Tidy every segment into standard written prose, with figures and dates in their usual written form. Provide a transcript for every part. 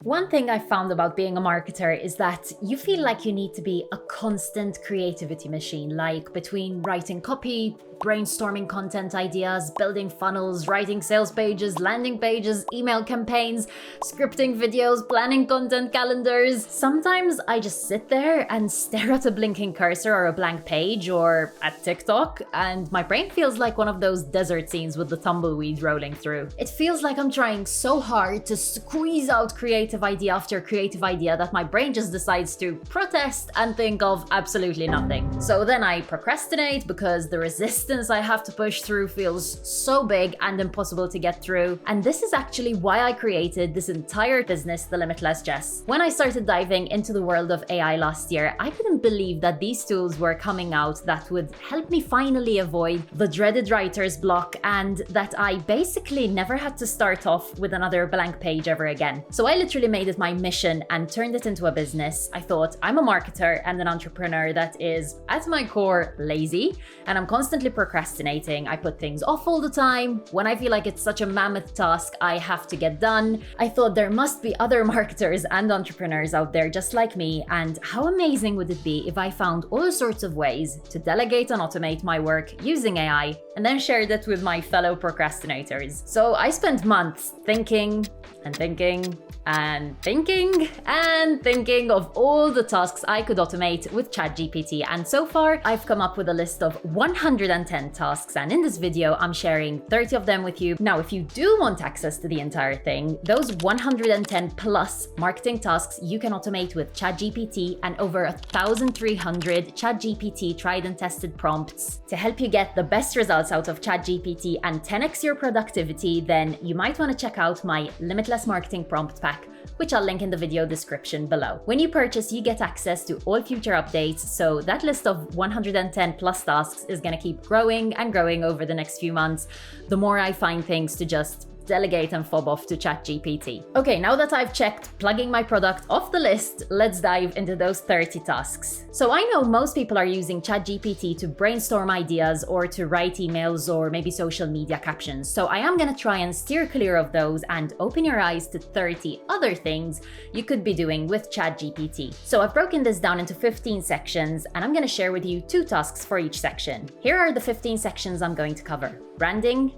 One thing I found about being a marketer is that you feel like you need to be a constant creativity machine, like between writing copy, brainstorming content ideas, building funnels, writing sales pages, landing pages, email campaigns, scripting videos, planning content calendars. Sometimes I just sit there and stare at a blinking cursor or a blank page or at TikTok, and my brain feels like one of those desert scenes with the tumbleweed rolling through. It feels like I'm trying so hard to squeeze out creative idea after creative idea that my brain just decides to protest and think of absolutely nothing. So then I procrastinate because the resistance I have to push through feels so big and impossible to get through. And this is actually why I created this entire business, The Limitless Jess. When I started diving into the world of AI last year, I couldn't believe that these tools were coming out that would help me finally avoid the dreaded writer's block and that I basically never had to start off with another blank page ever again. So I literally made it my mission and turned it into a business. I thought, I'm a marketer and an entrepreneur that is, at my core, lazy, and I'm constantly procrastinating. I put things off all the time. When I feel like it's such a mammoth task I have to get done, I thought there must be other marketers and entrepreneurs out there just like me, and how amazing would it be if I found all sorts of ways to delegate and automate my work using AI and then shared it with my fellow procrastinators. So I spent months thinking and thinking and thinking and thinking of all the tasks I could automate with ChatGPT, and so far I've come up with a list of 110 tasks, and in this video I'm sharing 30 of them with you. Now, if you do want access to the entire thing, those 110 plus marketing tasks you can automate with ChatGPT and over 1,300 ChatGPT tried and tested prompts to help you get the best results out of ChatGPT and 10x your productivity, then you might want to check out my Limitless Marketing Prompt Pack, which I'll link in the video description below. When you purchase, you get access to all future updates, so that list of 110 plus tasks is going to keep growing and growing over the next few months, the more I find things to just delegate and fob off to ChatGPT. Okay, now that I've checked plugging my product off the list, let's dive into those 30 tasks. So I know most people are using ChatGPT to brainstorm ideas or to write emails or maybe social media captions. So I am gonna try and steer clear of those and open your eyes to 30 other things you could be doing with ChatGPT. So I've broken this down into 15 sections and I'm gonna share with you 2 tasks for each section. Here are the 15 sections I'm going to cover: branding,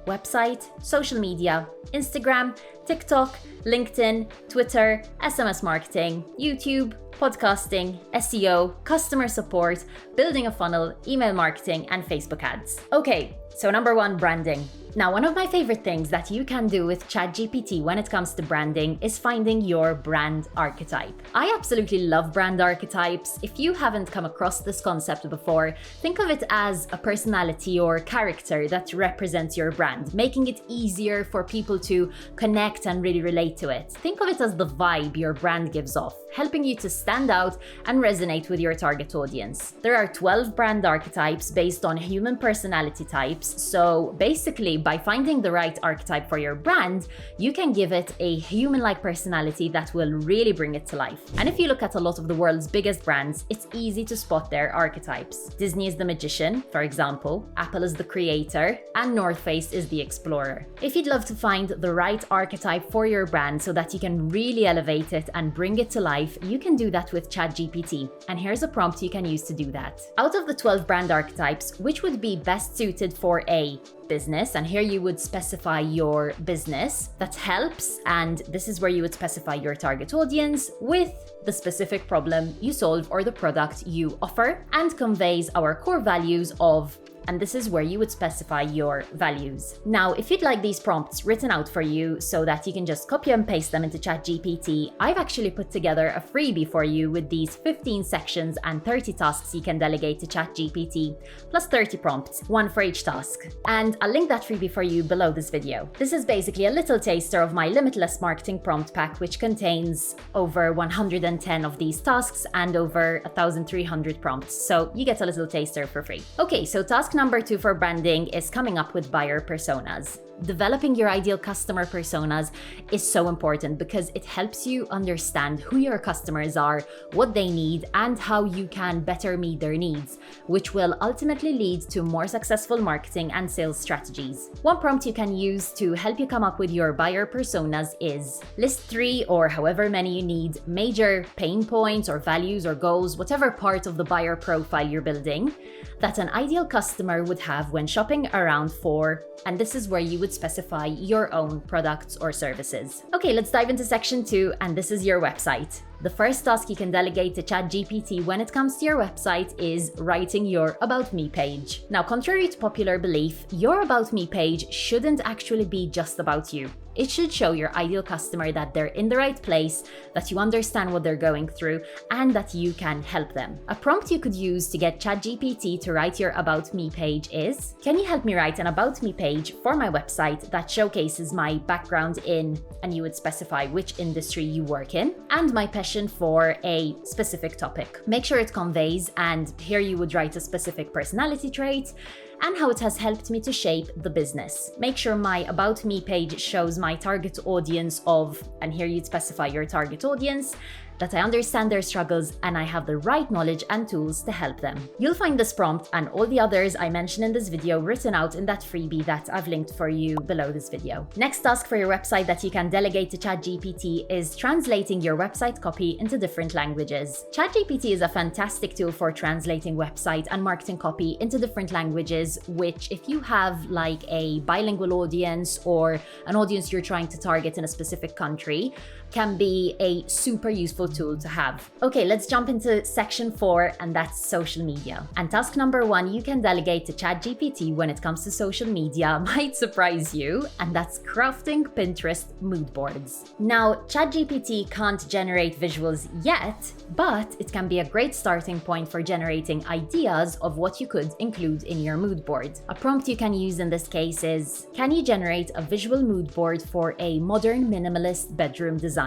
website, social media, Instagram, TikTok, LinkedIn, Twitter, SMS marketing, YouTube, podcasting, SEO, customer support, building a funnel, email marketing, and Facebook ads. Okay, so number 1, branding. Now, one of my favorite things that you can do with ChatGPT when it comes to branding is finding your brand archetype. I absolutely love brand archetypes. If you haven't come across this concept before, think of it as a personality or character that represents your brand, making it easier for people to connect and really relate to it. Think of it as the vibe your brand gives off, helping you to stand out and resonate with your target audience. There are 12 brand archetypes based on human personality types, so basically, by finding the right archetype for your brand, you can give it a human-like personality that will really bring it to life. And if you look at a lot of the world's biggest brands, it's easy to spot their archetypes. Disney is the magician, for example, Apple is the creator, and North Face is the explorer. If you'd love to find the right archetype for your brand so that you can really elevate it and bring it to life, you can do that with ChatGPT. And here's a prompt you can use to do that. Out of the 12 brand archetypes, which would be best suited for a business, and here you would specify your business that helps, and this is where you would specify your target audience with the specific problem you solve or the product you offer, and conveys our core values of, and this is where you would specify your values. Now, if you'd like these prompts written out for you so that you can just copy and paste them into ChatGPT, I've actually put together a freebie for you with these 15 sections and 30 tasks you can delegate to ChatGPT, plus 30 prompts, one for each task. And I'll link that freebie for you below this video. This is basically a little taster of my Limitless Marketing Prompt Pack, which contains over 110 of these tasks and over 1,300 prompts. So you get a little taster for free. Okay, so task number 2 for branding is coming up with buyer personas. Developing your ideal customer personas is so important because it helps you understand who your customers are, what they need, and how you can better meet their needs, which will ultimately lead to more successful marketing and sales strategies. One prompt you can use to help you come up with your buyer personas is list 3 or however many you need major pain points or values or goals, whatever part of the buyer profile you're building, that an ideal customer would have when shopping around for, and this is where you would specify your own products or services. Okay, let's dive into section 2, and this is your website. The first task you can delegate to ChatGPT when it comes to your website is writing your About Me page. Now, contrary to popular belief, your About Me page shouldn't actually be just about you. It should show your ideal customer that they're in the right place, that you understand what they're going through, and that you can help them. A prompt you could use to get ChatGPT to write your About Me page is, can you help me write an About Me page for my website that showcases my background in, and you would specify which industry you work in, and my passion for a specific topic. Make sure it conveys, and here you would write a specific personality trait, and how it has helped me to shape the business. Make sure my About Me page shows my target audience of, and here you'd specify your target audience, that I understand their struggles and I have the right knowledge and tools to help them. You'll find this prompt and all the others I mentioned in this video written out in that freebie that I've linked for you below this video. Next task for your website that you can delegate to ChatGPT is translating your website copy into different languages. ChatGPT is a fantastic tool for translating website and marketing copy into different languages, which if you have like a bilingual audience or an audience you're trying to target in a specific country, can be a super useful tool to have. Okay, let's jump into section 4, and that's social media. And task number 1 you can delegate to ChatGPT when it comes to social media might surprise you, and that's crafting Pinterest mood boards. Now, ChatGPT can't generate visuals yet, but it can be a great starting point for generating ideas of what you could include in your mood board. A prompt you can use in this case is, can you generate a visual mood board for a modern minimalist bedroom design?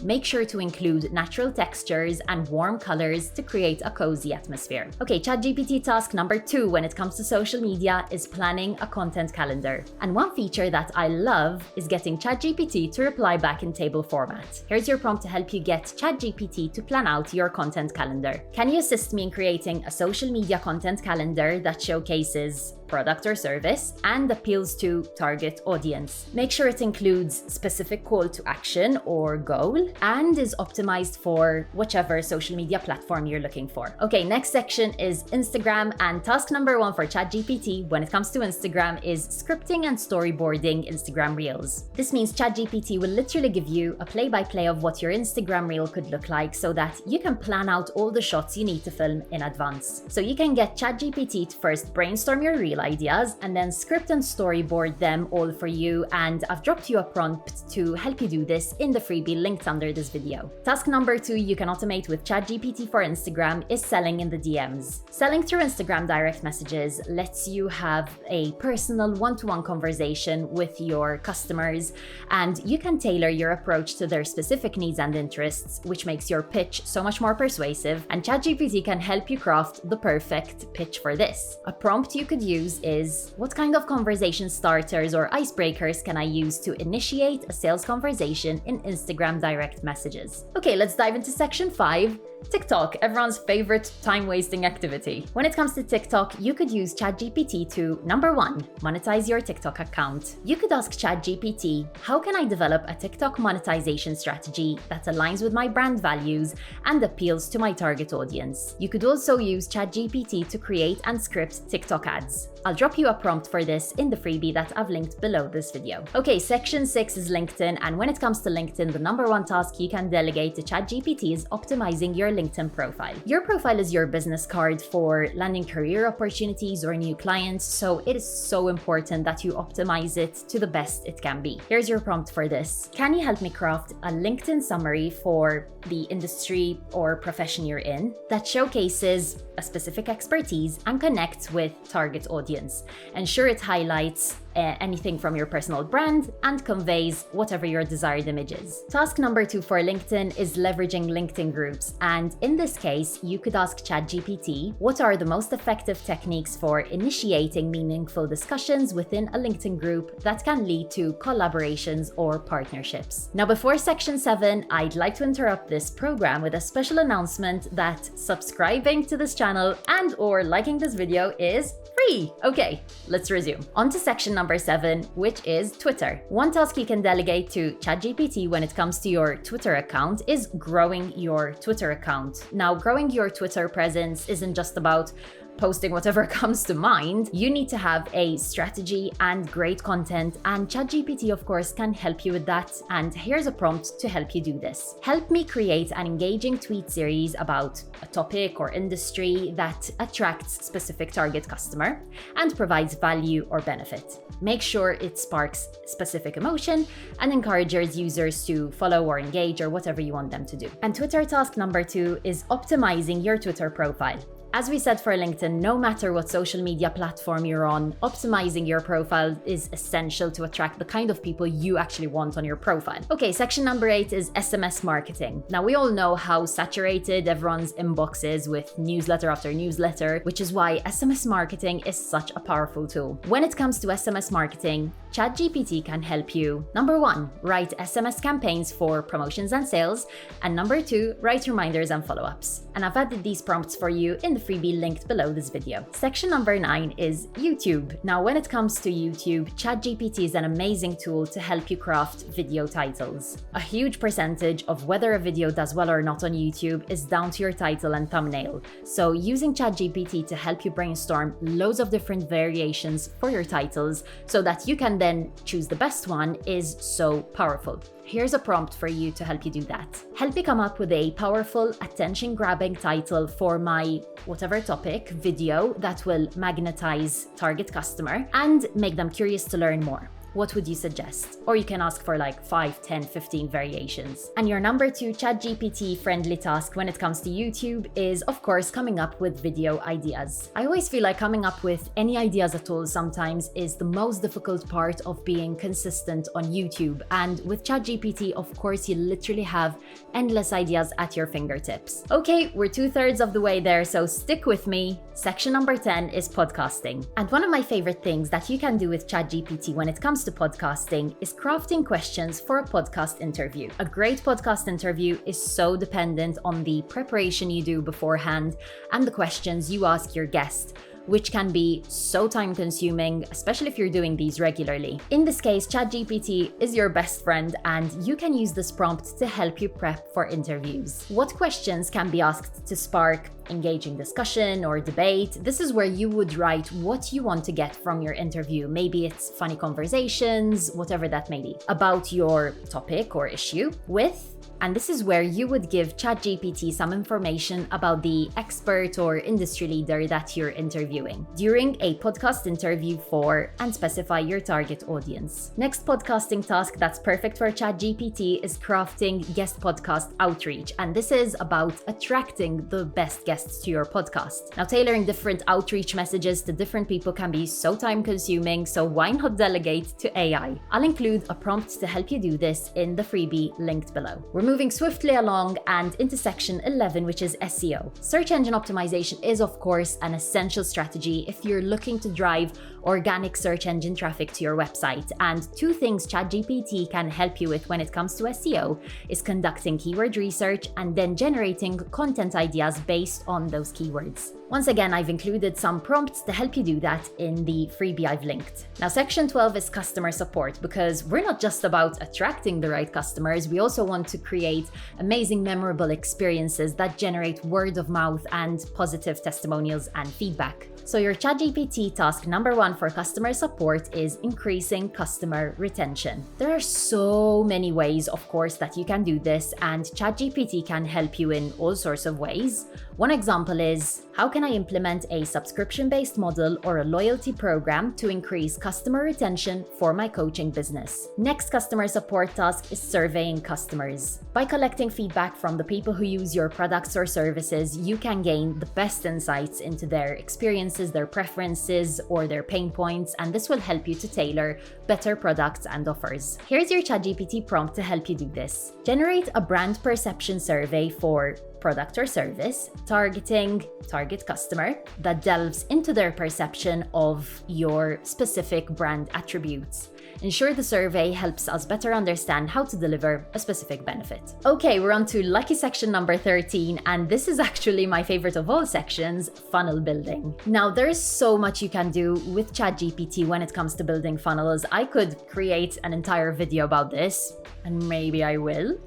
Make sure to include natural textures and warm colors to create a cozy atmosphere. Okay, ChatGPT task number 2 when it comes to social media is planning a content calendar. And one feature that I love is getting ChatGPT to reply back in table format. Here's your prompt to help you get ChatGPT to plan out your content calendar. Can you assist me in creating a social media content calendar that showcases product or service and appeals to target audience? Make sure it includes specific call to action or goal and is optimized for whichever social media platform you're looking for. Okay, next section is Instagram, and task number 1 for ChatGPT when it comes to Instagram is scripting and storyboarding Instagram Reels. This means ChatGPT will literally give you a play-by-play of what your Instagram Reel could look like so that you can plan out all the shots you need to film in advance. So you can get ChatGPT to first brainstorm your reel ideas and then script and storyboard them all for you, and I've dropped you a prompt to help you do this in the freebie linked under this video. Task number 2 you can automate with ChatGPT for Instagram is selling in the DMs. Selling through Instagram direct messages lets you have a personal one-to-one conversation with your customers, and you can tailor your approach to their specific needs and interests, which makes your pitch so much more persuasive, and ChatGPT can help you craft the perfect pitch for this. A prompt you could use is, what kind of conversation starters or icebreakers can I use to initiate a sales conversation in Instagram direct messages? Okay, let's dive into section 5. TikTok, everyone's favorite time-wasting activity. When it comes to TikTok, you could use ChatGPT to, number 1, monetize your TikTok account. You could ask ChatGPT, how can I develop a TikTok monetization strategy that aligns with my brand values and appeals to my target audience? You could also use ChatGPT to create and script TikTok ads. I'll drop you a prompt for this in the freebie that I've linked below this video. Okay, section 6 is LinkedIn, and when it comes to LinkedIn, the number 1 task you can delegate to ChatGPT is optimizing your LinkedIn profile. Your profile is your business card for landing career opportunities or new clients, so it is so important that you optimize it to the best it can be. Here's your prompt for this. Can you help me craft a LinkedIn summary for the industry or profession you're in that showcases a specific expertise and connects with target audience? Ensure it highlights anything from your personal brand and conveys whatever your desired image is. Task number 2 for LinkedIn is leveraging LinkedIn groups. And in this case, you could ask ChatGPT, what are the most effective techniques for initiating meaningful discussions within a LinkedIn group that can lead to collaborations or partnerships? Now, before section 7, I'd like to interrupt this program with a special announcement that subscribing to this channel and or liking this video is free. Okay, let's resume. On to section number 7, which is Twitter. One task you can delegate to ChatGPT when it comes to your Twitter account is growing your Twitter account. Now, growing your Twitter presence isn't just about posting whatever comes to mind. You need to have a strategy and great content, and ChatGPT of course can help you with that. And here's a prompt to help you do this. Help me create an engaging tweet series about a topic or industry that attracts specific target customer and provides value or benefit. Make sure it sparks specific emotion and encourages users to follow or engage or whatever you want them to do. And Twitter task number 2 is optimizing your Twitter profile. As we said for LinkedIn, no matter what social media platform you're on, optimizing your profile is essential to attract the kind of people you actually want on your profile. Okay, section number 8 is SMS marketing. Now, we all know how saturated everyone's inbox is with newsletter after newsletter, which is why SMS marketing is such a powerful tool. When it comes to SMS marketing, ChatGPT can help you, number 1, write SMS campaigns for promotions and sales, and number 2, write reminders and follow-ups. And I've added these prompts for you in the freebie linked below this video. Section number 9 is YouTube. Now, when it comes to YouTube, ChatGPT is an amazing tool to help you craft video titles. A huge percentage of whether a video does well or not on YouTube is down to your title and thumbnail. So using ChatGPT to help you brainstorm loads of different variations for your titles so that you can then choose the best one is so powerful. Here's a prompt for you to help you do that. Help me come up with a powerful, attention-grabbing title for my whatever topic video that will magnetize target customer and make them curious to learn more. What would you suggest? Or you can ask for like 5, 10, 15 variations. And your number 2 ChatGPT friendly task when it comes to YouTube is, of course, coming up with video ideas. I always feel like coming up with any ideas at all sometimes is the most difficult part of being consistent on YouTube. And with ChatGPT, of course, you literally have endless ideas at your fingertips. Okay, we're 2/3 of the way there, so stick with me. Section number 10 is podcasting. And one of my favorite things that you can do with ChatGPT when it comes to podcasting is crafting questions for a podcast interview. A great podcast interview is so dependent on the preparation you do beforehand and the questions you ask your guest, which can be so time consuming, especially if you're doing these regularly. In this case, ChatGPT is your best friend and you can use this prompt to help you prep for interviews. What questions can be asked to spark engaging discussion or debate? This is where you would write what you want to get from your interview. Maybe it's funny conversations, whatever that may be, about your topic or issue and this is where you would give ChatGPT some information about the expert or industry leader that you're interviewing during a podcast interview and specify your target audience. Next podcasting task that's perfect for ChatGPT is crafting guest podcast outreach. And this is about attracting the best guests to your podcast. Now, tailoring different outreach messages to different people can be so time consuming, so why not delegate to AI? I'll include a prompt to help you do this in the freebie linked below. We're moving swiftly along and into section 11, which is SEO. Search engine optimization is, of course, an essential strategy if you're looking to drive organic search engine traffic to your website. And 2 things ChatGPT can help you with when it comes to SEO is conducting keyword research and then generating content ideas based on those keywords. Once again, I've included some prompts to help you do that in the freebie I've linked. Now, section 12 is customer support, because we're not just about attracting the right customers, we also want to create amazing, memorable experiences that generate word of mouth and positive testimonials and feedback. So your ChatGPT task number 1 for customer support is increasing customer retention. There are so many ways, of course, that you can do this, and ChatGPT can help you in all sorts of ways. One example is How can I implement a subscription-based model or a loyalty program to increase customer retention for my coaching business? Next customer support task is surveying customers. By collecting feedback from the people who use your products or services, you can gain the best insights into their experiences, their preferences, or their pain points, and this will help you to tailor better products and offers. Here's your ChatGPT prompt to help you do this. Generate a brand perception survey for product or service, targeting target customer that delves into their perception of your specific brand attributes. Ensure the survey helps us better understand how to deliver a specific benefit. Okay, we're on to lucky section number 13, and this is actually my favorite of all sections, funnel building. Now, there's so much you can do with ChatGPT when it comes to building funnels. I could create an entire video about this, and maybe I will.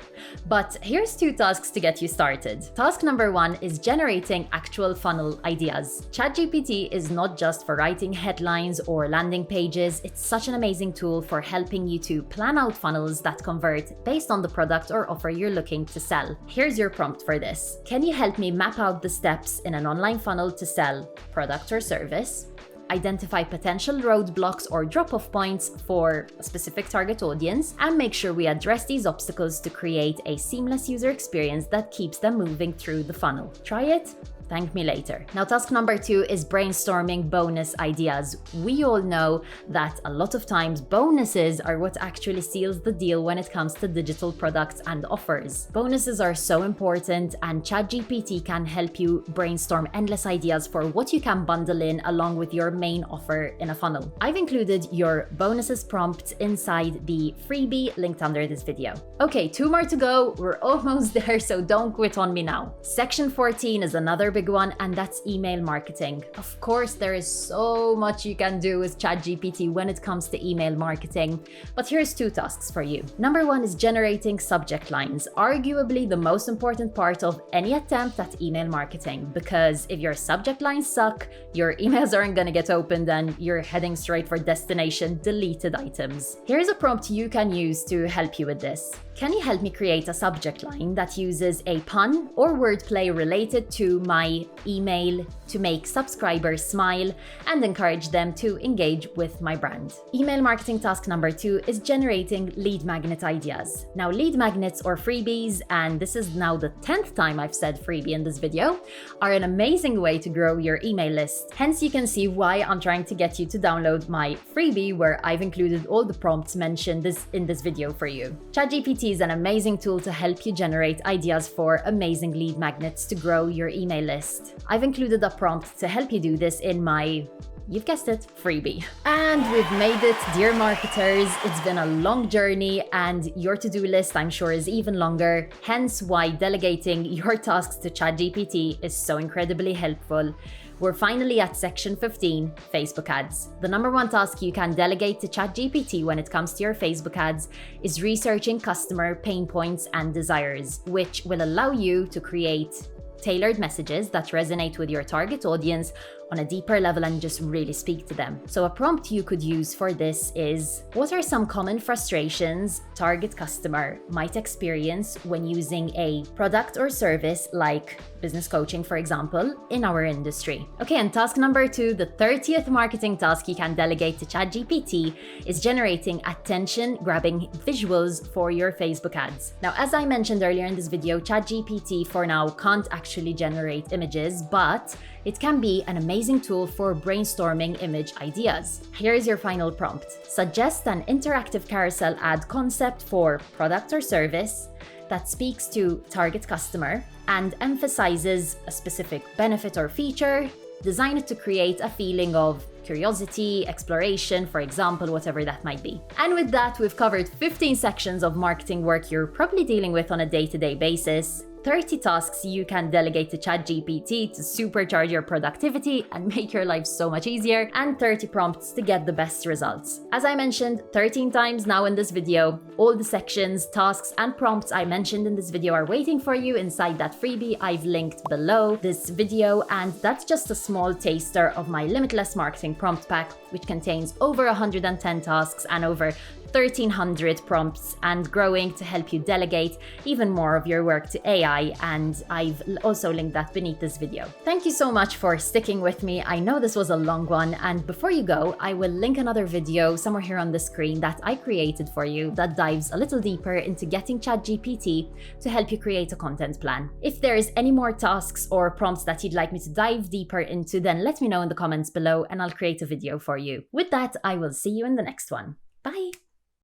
But here's 2 tasks to get you started. Task number 1 is generating actual funnel ideas. ChatGPT is not just for writing headlines or landing pages, it's such an amazing tool for helping you to plan out funnels that convert based on the product or offer you're looking to sell. Here's your prompt for this. Can you help me map out the steps in an online funnel to sell product or service? Identify potential roadblocks or drop-off points for a specific target audience, and make sure we address these obstacles to create a seamless user experience that keeps them moving through the funnel. Try it. Thank me later. Now, task number 2 is brainstorming bonus ideas. We all know that a lot of times bonuses are what actually seals the deal when it comes to digital products and offers. Bonuses are so important, and ChatGPT can help you brainstorm endless ideas for what you can bundle in along with your main offer in a funnel. I've included your bonuses prompt inside the freebie linked under this video. Okay, 2 more to go. We're almost there, so don't quit on me now. Section 14 is another big one, and that's email marketing. Of course, there is so much you can do with ChatGPT when it comes to email marketing, but here's 2 tasks for you. Number 1 is generating subject lines, arguably the most important part of any attempt at email marketing, because if your subject lines suck, your emails aren't gonna get opened and you're heading straight for destination deleted items. Here's a prompt you can use to help you with this. Can you help me create a subject line that uses a pun or wordplay related to my email to make subscribers smile and encourage them to engage with my brand? Email marketing task number 2 is generating lead magnet ideas. Now, lead magnets or freebies, and this is now the 10th time I've said freebie in this video, are an amazing way to grow your email list. Hence, you can see why I'm trying to get you to download my freebie, where I've included all the prompts mentioned in this video for you. ChatGPT is an amazing tool to help you generate ideas for amazing lead magnets to grow your email list. I've included a prompt to help you do this in my, you've guessed it, freebie. And we've made it, dear marketers. It's been a long journey, and your to-do list, I'm sure, is even longer. Hence why delegating your tasks to ChatGPT is so incredibly helpful. We're finally at section 15, Facebook ads. The number 1 task you can delegate to ChatGPT when it comes to your Facebook ads is researching customer pain points and desires, which will allow you to create tailored messages that resonate with your target audience on a deeper level and just really speak to them. So a prompt you could use for this is, what are some common frustrations target customer might experience when using a product or service like business coaching, for example, in our industry? Okay, and task number 2, the 30th marketing task you can delegate to ChatGPT, is generating attention-grabbing visuals for your Facebook ads. Now, as I mentioned earlier in this video, ChatGPT for now can't actually generate images, but it can be an amazing tool for brainstorming image ideas. Here's your final prompt. Suggest an interactive carousel ad concept for product or service that speaks to target customer and emphasizes a specific benefit or feature. Design it to create a feeling of curiosity, exploration, for example, whatever that might be. And with that, we've covered 15 sections of marketing work you're probably dealing with on a day-to-day basis. 30 tasks you can delegate to ChatGPT to supercharge your productivity and make your life so much easier, and 30 prompts to get the best results. As I mentioned 13 times now in this video, all the sections, tasks, and prompts I mentioned in this video are waiting for you inside that freebie I've linked below this video, and that's just a small taster of my Limitless Marketing Prompt Pack, which contains over 110 tasks and over 1,300 prompts and growing to help you delegate even more of your work to AI, and I've also linked that beneath this video. Thank you so much for sticking with me. I know this was a long one, and before you go, I will link another video somewhere here on the screen that I created for you that dives a little deeper into getting ChatGPT to help you create a content plan. If there's any more tasks or prompts that you'd like me to dive deeper into, then let me know in the comments below and I'll create a video for you. With that, I will see you in the next one. Bye!